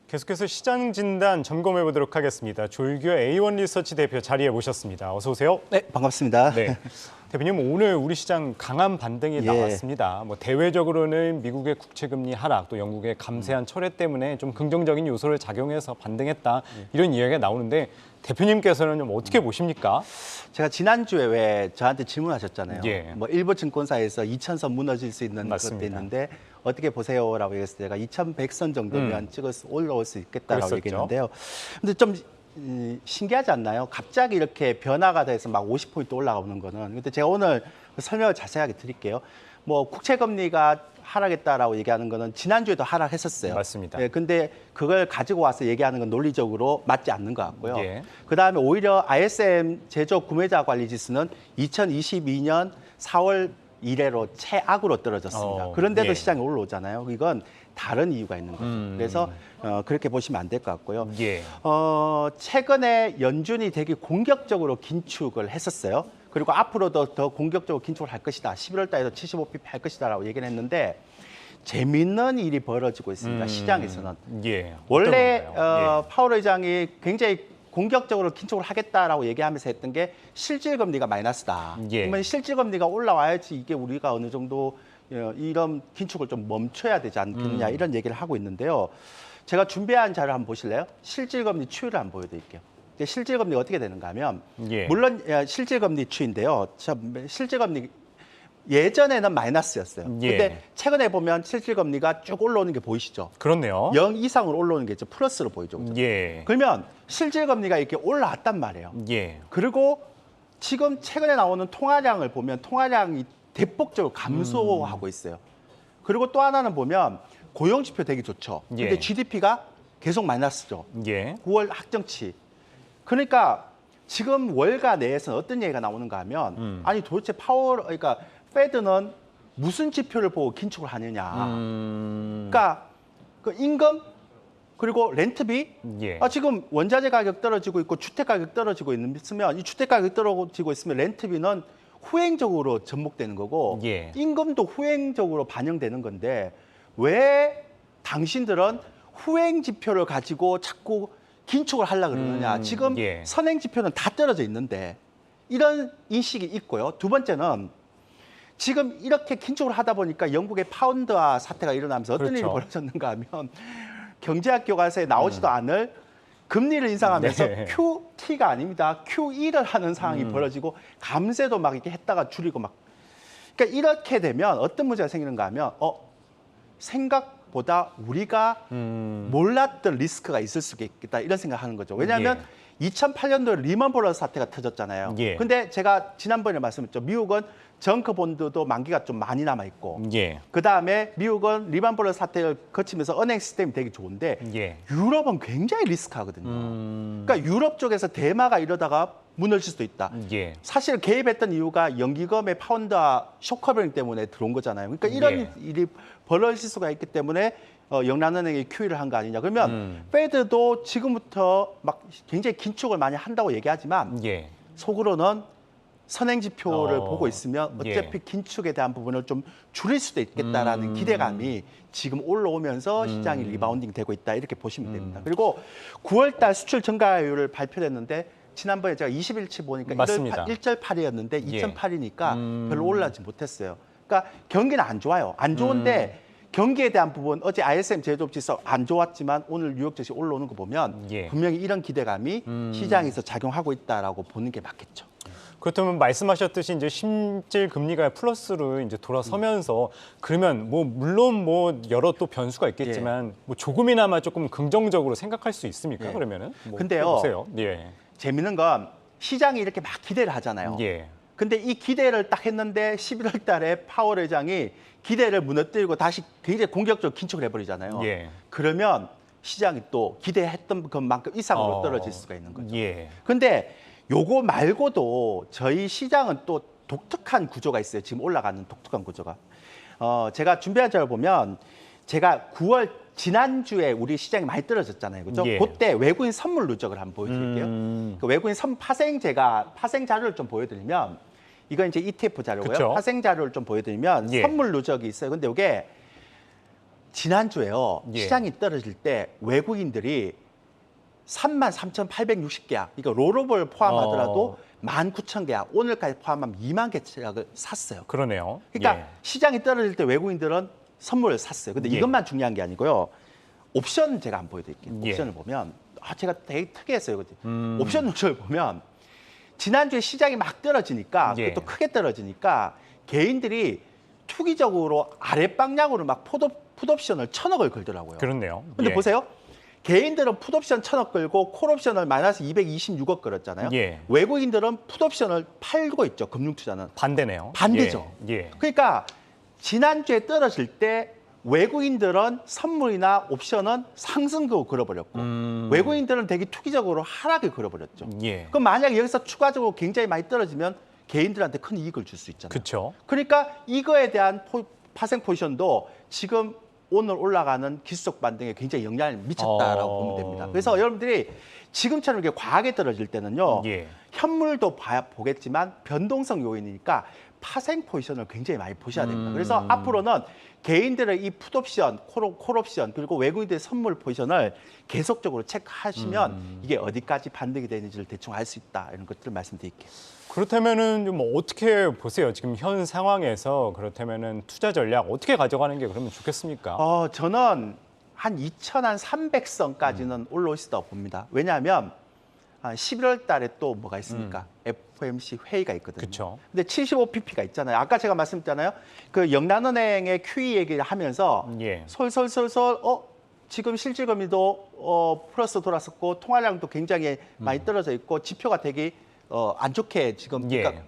계속해서 시장 진단 점검해 보도록 하겠습니다. 졸교 A1 리서치 대표 자리에 모셨습니다. 어서 오세요. 네, 반갑습니다. 네. 대표님, 오늘 우리 시장 강한 반등이 나왔습니다. 대외적으로는 미국의 국채금리 하락, 또 영국의 감세한 철회 때문에 좀 긍정적인 요소를 작용해서 반등했다. 이런 이야기가 나오는데 대표님께서는 좀 어떻게 보십니까? 제가 지난주에 왜 저한테 질문하셨잖아요. 예. 일부 증권사에서 2,000선 무너질 수 있는 맞습니다. 것도 있는데 어떻게 보세요라고 얘기했을 때 제가 2,100선 정도면 찍어서 올라올 수 있겠다라고 그랬었죠. 얘기했는데요. 근데 좀 신기하지 않나요? 갑자기 이렇게 변화가 돼서 막 50포인트 올라오는 거는. 근데 제가 오늘 설명을 자세하게 드릴게요. 국채금리가 하락했다라고 얘기하는 거는 지난주에도 하락했었어요. 맞습니다. 예, 근데 그걸 가지고 와서 얘기하는 건 논리적으로 맞지 않는 것 같고요. 예. 그다음에 오히려 ISM 제조 구매자 관리 지수는 2022년 4월 이래로 최악으로 떨어졌습니다. 그런데도 예. 시장이 올라오잖아요. 이건 다른 이유가 있는 거죠. 그래서 그렇게 보시면 안 될 것 같고요. 예. 최근에 연준이 되게 공격적으로 긴축을 했었어요. 그리고 앞으로도 더 공격적으로 긴축을 할 것이다. 11월 달에도 75bp 할 것이다라고 얘기를 했는데 재미있는 일이 벌어지고 있습니다. 시장에서는. 예. 원래 어떤 건가요? 파월 의장이 굉장히 공격적으로 긴축을 하겠다라고 얘기하면서 했던 게 실질금리가 마이너스다. 예. 그러면 실질금리가 올라와야지 이게 우리가 어느 정도 이런 긴축을 좀 멈춰야 되지 않겠느냐 이런 얘기를 하고 있는데요. 제가 준비한 자료 한번 보실래요? 실질금리 추이를 한번 보여드릴게요. 실질금리가 어떻게 되는가 하면 예. 물론 실질금리 추이인데요. 실질금리 예전에는 마이너스였어요. 예. 근데 최근에 보면 실질금리가 쭉 올라오는 게 보이시죠? 그렇네요. 0 이상으로 올라오는 게 이제 플러스로 보이죠. 그죠? 예. 그러면 실질금리가 이렇게 올라왔단 말이에요. 예. 그리고 지금 최근에 나오는 통화량을 보면 통화량이 대폭적으로 감소하고 있어요. 그리고 또 하나는 보면 고용지표 되게 좋죠. 근데 예. GDP가 계속 마이너스죠. 예. 9월 확정치. 그러니까 지금 월가 내에서는 어떤 얘기가 나오는가 하면 아니 도대체 그러니까 페드는 무슨 지표를 보고 긴축을 하느냐. 그러니까 그 임금 그리고 렌트비. 예. 지금 원자재 가격 떨어지고 있고 주택 가격 떨어지고 있으면 이 주택 가격 떨어지고 있으면 렌트비는 후행적으로 접목되는 거고 예. 임금도 후행적으로 반영되는 건데 왜 당신들은 후행 지표를 가지고 자꾸 긴축을 하려고 그러느냐. 지금 예. 선행 지표는 다 떨어져 있는데 이런 인식이 있고요. 두 번째는 지금 이렇게 긴축을 하다 보니까 영국의 파운드화 사태가 일어나면서 어떤 그렇죠. 일이 벌어졌는가 하면 경제학 교과서에 나오지도 않을 금리를 인상하면서 네. QT가 아닙니다. QE를 하는 상황이 벌어지고 감세도 막 이렇게 했다가 줄이고 막. 그러니까 이렇게 되면 어떤 문제가 생기는가 하면 생각보다 우리가 몰랐던 리스크가 있을 수 있겠다 이런 생각하는 거죠. 왜냐하면 2008년도에 리먼 브러더스 사태가 터졌잖아요. 예. 근데 제가 지난번에 말씀드렸죠. 미국은 정크 본드도 만기가 좀 많이 남아 있고. 예. 그다음에 미국은 리먼 브러더스 사태를 거치면서 은행 시스템이 되게 좋은데 예. 유럽은 굉장히 리스크하거든요. 그러니까 유럽 쪽에서 대마가 이러다가 무너질 수도 있다. 예. 사실 개입했던 이유가 연기금의 파운드와 쇼커버링 때문에 들어온 거잖아요. 그러니까 이런 예. 일이 벌어질 수가 있기 때문에 영란은행이 QE를 한 거 아니냐. 그러면 페드도 지금부터 막 굉장히 긴축을 많이 한다고 얘기하지만 예. 속으로는 선행 지표를 보고 있으면 예. 어차피 긴축에 대한 부분을 좀 줄일 수도 있겠다라는 기대감이 지금 올라오면서 시장이 리바운딩 되고 있다 이렇게 보시면 됩니다. 그리고 9월 달 수출 증가율을 발표했는데 지난번에 제가 20일치 보니까 맞습니다. 1.8이었는데 예. 2.8이니까 별로 올라가지 못했어요. 그러니까 경기는 안 좋아요. 안 좋은데 경기에 대한 부분 어제 ISM 제조업 지수 안 좋았지만 오늘 뉴욕 증시 올라오는 거 보면 예. 분명히 이런 기대감이 시장에서 작용하고 있다라고 보는 게 맞겠죠. 그렇다면 말씀하셨듯이 이제 실질 금리가 플러스로 이제 돌아서면서 그러면 물론 여러 또 변수가 있겠지만 조금이나마 조금 긍정적으로 생각할 수 있습니까? 그러면은 근데요. 보세요. 예. 재밌는 건 시장이 이렇게 막 기대를 하잖아요. 예. 근데 이 기대를 딱 했는데 11월 달에 파월 의장이 기대를 무너뜨리고 다시 굉장히 공격적으로 긴축을 해버리잖아요. 예. 그러면 시장이 또 기대했던 것만큼 이상으로 떨어질 수가 있는 거죠. 예. 근데 요거 말고도 저희 시장은 또 독특한 구조가 있어요. 지금 올라가는 독특한 구조가. 제가 준비한 자료 보면 제가 9월 지난주에 우리 시장이 많이 떨어졌잖아요. 그죠? 예. 그때 외국인 선물 누적을 한번 보여드릴게요. 그 외국인 파생 자료를 좀 보여드리면 이건 이제 ETF 자료고요. 그쵸? 파생 자료를 좀 보여드리면 예. 선물 누적이 있어요. 근데 이게 지난주에요. 예. 시장이 떨어질 때 외국인들이 33,860계약, 이거 롤오버를 포함하더라도 19,000계약, 오늘까지 포함하면 2만 개 계약을 샀어요. 그러네요. 그러니까 예. 시장이 떨어질 때 외국인들은 선물을 샀어요. 근데 예. 이것만 중요한 게 아니고요. 옵션 제가 한번 보여드릴게요. 예. 옵션을 보면 제가 되게 특이했어요. 옵션 누적을 보면 지난주에 시장이 막 떨어지니까 예. 또 크게 떨어지니까 개인들이 투기적으로 아랫방향으로 막 풋옵션을 1,000억을 걸더라고요. 그렇네요. 근데 예. 보세요. 개인들은 풋옵션 1,000억 걸고 콜옵션을 마이너스 226억 걸었잖아요. 예. 외국인들은 풋옵션을 팔고 있죠. 금융투자는. 반대네요. 반대죠. 예. 예. 그러니까 지난주에 떨어질 때 외국인들은 선물이나 옵션은 상승으로 걸어버렸고 외국인들은 되게 투기적으로 하락을 걸어버렸죠. 예. 그럼 만약에 여기서 추가적으로 굉장히 많이 떨어지면 개인들한테 큰 이익을 줄 수 있잖아요. 그렇죠. 그러니까 이거에 대한 파생 포지션도 지금 오늘 올라가는 기술적 반등에 굉장히 영향을 미쳤다라고 보면 됩니다. 그래서 여러분들이 지금처럼 이렇게 과하게 떨어질 때는요. 예. 현물도 보겠지만 변동성 요인이니까 파생 포지션을 굉장히 많이 보셔야 됩니다. 그래서 앞으로는 개인들의 이 풋옵션, 콜옵션 그리고 외국인들의 선물 포지션을 계속적으로 체크하시면 이게 어디까지 반등이 되는지를 대충 알 수 있다 이런 것들을 말씀드릴게요. 그렇다면은 좀 어떻게 보세요? 지금 현 상황에서 그렇다면은 투자 전략 어떻게 가져가는 게 그러면 좋겠습니까? 저는 한 2,300선까지는 올라올 수 있다고 봅니다. 왜냐하면 11월 달에 또 뭐가 있습니까? FOMC 회의가 있거든요. 그쵸. 근데 75pp가 있잖아요. 아까 제가 말씀드렸잖아요. 그 영란은행의 QE 얘기를 하면서 예. 솔솔솔솔 지금 실질금리도 플러스 돌았었고 통화량도 굉장히 많이 떨어져 있고 지표가 되게 안 좋게 지금 예. 그러니까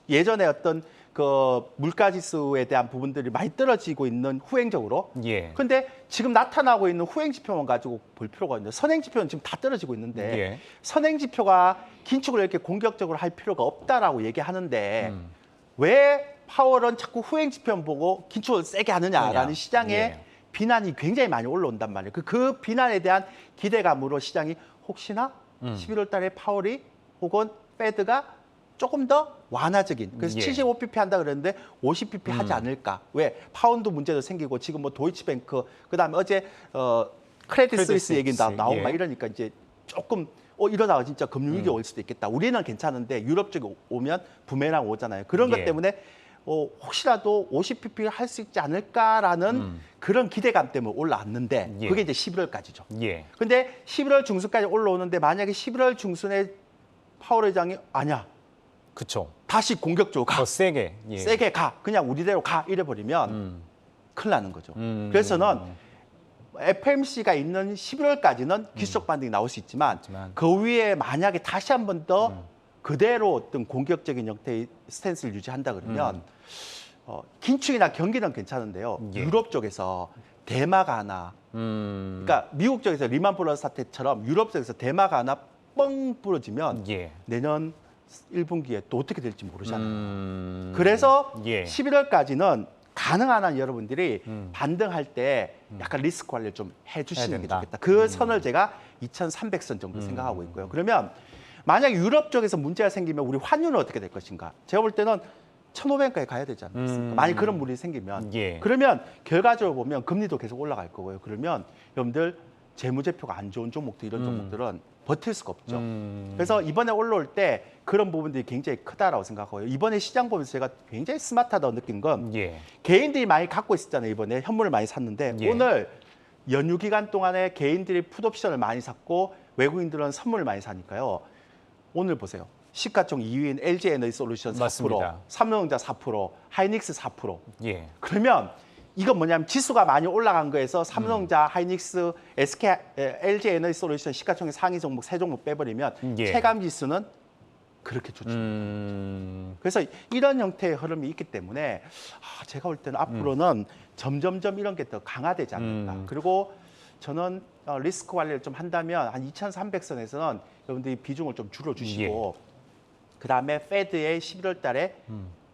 예전에 어떤 그 물가 지수에 대한 부분들이 많이 떨어지고 있는 후행적으로. 예. 근데 지금 나타나고 있는 후행 지표만 가지고 볼 필요가 있는데 선행 지표는 지금 다 떨어지고 있는데 예. 선행 지표가 긴축을 이렇게 공격적으로 할 필요가 없다라고 얘기하는데 왜 파월은 자꾸 후행 지표만 보고 긴축을 세게 하느냐라는 시장의 예. 비난이 굉장히 많이 올라온단 말이에요. 그 비난에 대한 기대감으로 시장이 혹시나 11월 달에 파월이 혹은 페드가 조금 더 완화적인, 그래서 예. 75pp 한다 그랬는데 50pp 하지 않을까. 왜? 파운드 문제도 생기고 지금 뭐 도이치뱅크, 그다음에 어제 크레딧 스위스 얘기 나오고 예. 막 이러니까 이제 조금 이러다가 진짜 금융위기 올 수도 있겠다. 우리는 괜찮은데 유럽 쪽에 오면 부메랑 오잖아요. 그런 예. 것 때문에 혹시라도 50pp 할 수 있지 않을까라는 그런 기대감 때문에 올라왔는데 예. 그게 이제 11월까지죠. 예. 근데 11월 중순까지 올라오는데 만약에 11월 중순에 파월 의장이 아니야. 그렇죠. 다시 공격적으로 가. 더 세게. 예. 세게 가. 그냥 우리대로 가. 이래버리면 큰일 나는 거죠. 그래서는 FMC가 있는 11월까지는 기술적 반등이 나올 수 있지만 그 위에 만약에 다시 한 번 더 그대로 어떤 공격적인 형태의 스탠스를 유지한다 그러면 긴축이나 경기는 괜찮은데요. 예. 유럽 쪽에서 대마가 하나 그러니까 미국 쪽에서 리만 브러더스 사태처럼 유럽 쪽에서 대마가 하나 뻥 부러지면 예. 내년 1분기에 또 어떻게 될지 모르잖아요. 그래서 예. 11월까지는 가능한 한 여러분들이 반등할 때 약간 리스크 관리를 좀 해주시는 게 된다. 좋겠다. 그 선을 제가 2,300선 정도 생각하고 있고요. 그러면 만약 유럽 쪽에서 문제가 생기면 우리 환율은 어떻게 될 것인가? 제가 볼 때는 1,500원까지 가야 되지 않겠습니까? 만약 그런 물이 생기면 예. 그러면 결과적으로 보면 금리도 계속 올라갈 거고요. 그러면 여러분들 재무제표가 안 좋은 종목들 이런 종목들은 버틸 수가 없죠. 그래서 이번에 올라올 때 그런 부분들이 굉장히 크다라고 생각하고요. 이번에 시장 보면서 제가 굉장히 스마트하다고 느낀 건 예. 개인들이 많이 갖고 있었잖아요. 이번에 현물을 많이 샀는데 예. 오늘 연휴 기간 동안에 개인들이 풋옵션을 많이 샀고 외국인들은 선물을 많이 사니까요. 오늘 보세요. 시가총 2위인 LG에너지솔루션 4%, 맞습니다. 삼성전자 4%, 하이닉스 4%. 예. 그러면 이건 뭐냐면 지수가 많이 올라간 거에서 삼성전자, 하이닉스, SK, LG에너지솔루션 시가총액 상위 종목 3종목 빼버리면 예. 체감 지수는 그렇게 좋죠. 그래서 이런 형태의 흐름이 있기 때문에 제가 볼 때는 앞으로는 점점점 이런 게 더 강화되지 않을까. 그리고 저는 리스크 관리를 좀 한다면 한 2,300선에서는 여러분들이 비중을 좀 줄여주시고 그다음에 페드의 11월 달에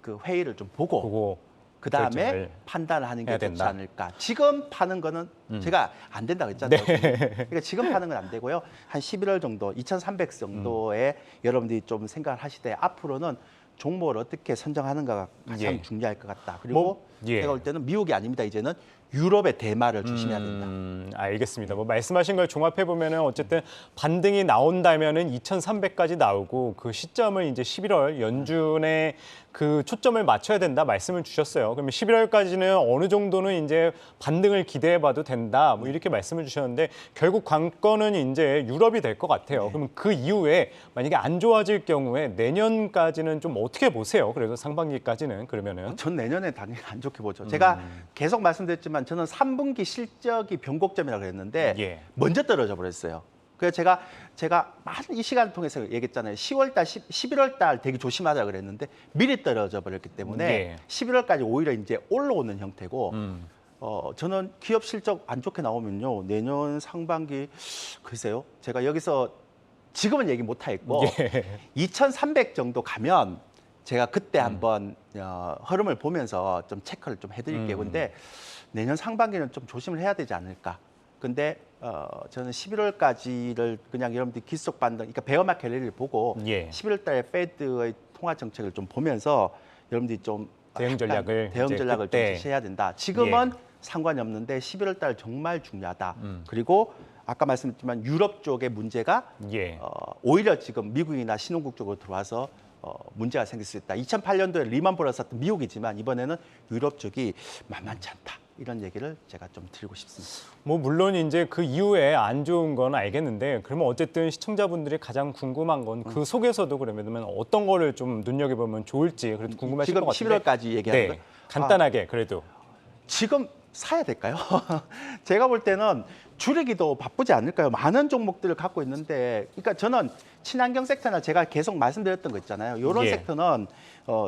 그 회의를 좀 보고 그다음에 결정을 판단을 하는 게 해야 좋지 된다. 않을까. 지금 파는 거는 제가 안 된다고 했잖아요. 그러니까 지금 파는 건 안 되고요. 한 11월 정도, 2,300 정도에 여러분들이 좀 생각을 하시되 앞으로는 종목을 어떻게 선정하는가가 가장 예. 중요할 것 같다. 그리고 예. 제가 볼 때는 미국이 아닙니다. 이제는 유럽의 대마를 조심해야 된다. 알겠습니다. 뭐 말씀하신 걸 종합해 보면은 어쨌든 반등이 나온다면은 2,300까지 나오고 그 시점을 이제 11월 연준에 그 초점을 맞춰야 된다 말씀을 주셨어요. 그러면 11월까지는 어느 정도는 이제 반등을 기대해봐도 된다. 뭐 이렇게 말씀을 주셨는데 결국 관건은 이제 유럽이 될 것 같아요. 그러면 그 이후에 만약에 안 좋아질 경우에 내년까지는 좀 어떻게 보세요? 그래도 상반기까지는 그러면은 전 내년에 당연히 안 좋게 보죠. 제가 계속 말씀드렸지만 저는 3분기 실적이 변곡점이라고 그랬는데 예. 먼저 떨어져 버렸어요. 그래서 제가 많은 이 시간을 통해서 얘기했잖아요. 10월 달, 11월 달 되게 조심하자 그랬는데 미리 떨어져 버렸기 때문에 예. 11월까지 오히려 이제 올라오는 형태고 저는 기업 실적 안 좋게 나오면요. 내년 상반기 글쎄요. 제가 여기서 지금은 얘기 못 하겠고 2,300 정도 가면 제가 그때 한번 흐름을 보면서 좀 체크를 좀 해드릴게요. 근데 내년 상반기는 좀 조심을 해야 되지 않을까. 근데 저는 11월까지를 그냥 여러분들이 기속 반등, 그러니까 베어마켓 랠리를 보고 예. 11월 달에 페드의 통화 정책을 좀 보면서 여러분들이 좀 대응 약간 전략을 대응 이제 전략을 좀 그때. 제시해야 된다. 지금은 상관이 없는데 11월 달 정말 중요하다. 그리고 아까 말씀드렸지만 유럽 쪽의 문제가 예. 오히려 지금 미국이나 신흥국 쪽으로 들어와서 문제가 생길 수 있다. 2008년도에 리만 브라더스는 미국이지만 이번에는 유럽 쪽이 만만치 않다. 이런 얘기를 제가 좀 드리고 싶습니다. 뭐 물론 이제 그 이후에 안 좋은 건 알겠는데 그러면 어쨌든 시청자분들이 가장 궁금한 건 그 속에서도 그러면 어떤 거를 좀 눈여겨보면 좋을지 그래도 궁금하실 지금 것 같은데 11월까지 얘기하는 네, 거 간단하게 그래도 지금 사야 될까요? 제가 볼 때는 줄이기도 바쁘지 않을까요? 많은 종목들을 갖고 있는데, 그러니까 저는 친환경 섹터나 제가 계속 말씀드렸던 거 있잖아요. 이런 예. 섹터는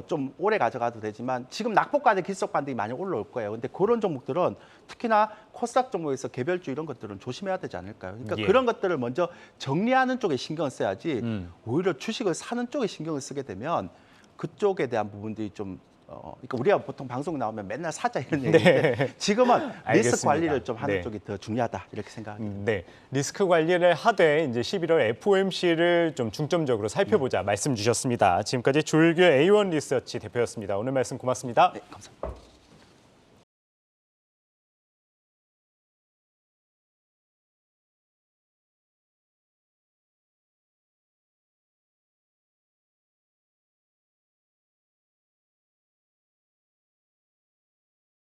좀 오래 가져가도 되지만 지금 낙폭과대 기술적 반등이 많이 올라올 거예요. 근데 그런 종목들은 특히나 코스닥 종목에서 개별주 이런 것들은 조심해야 되지 않을까요? 그러니까 예. 그런 것들을 먼저 정리하는 쪽에 신경을 써야지 오히려 주식을 사는 쪽에 신경을 쓰게 되면 그쪽에 대한 부분들이 좀 그러니까 우리가 보통 방송 나오면 맨날 사자 이런 얘기인데 지금은 리스크 알겠습니다. 관리를 좀 하는 네. 쪽이 더 중요하다 이렇게 생각합니다. 네, 리스크 관리를 하되 이제 11월 FOMC를 좀 중점적으로 살펴보자 말씀 주셨습니다. 지금까지 조일규 A1 리서치 대표였습니다. 오늘 말씀 고맙습니다. 네, 감사합니다.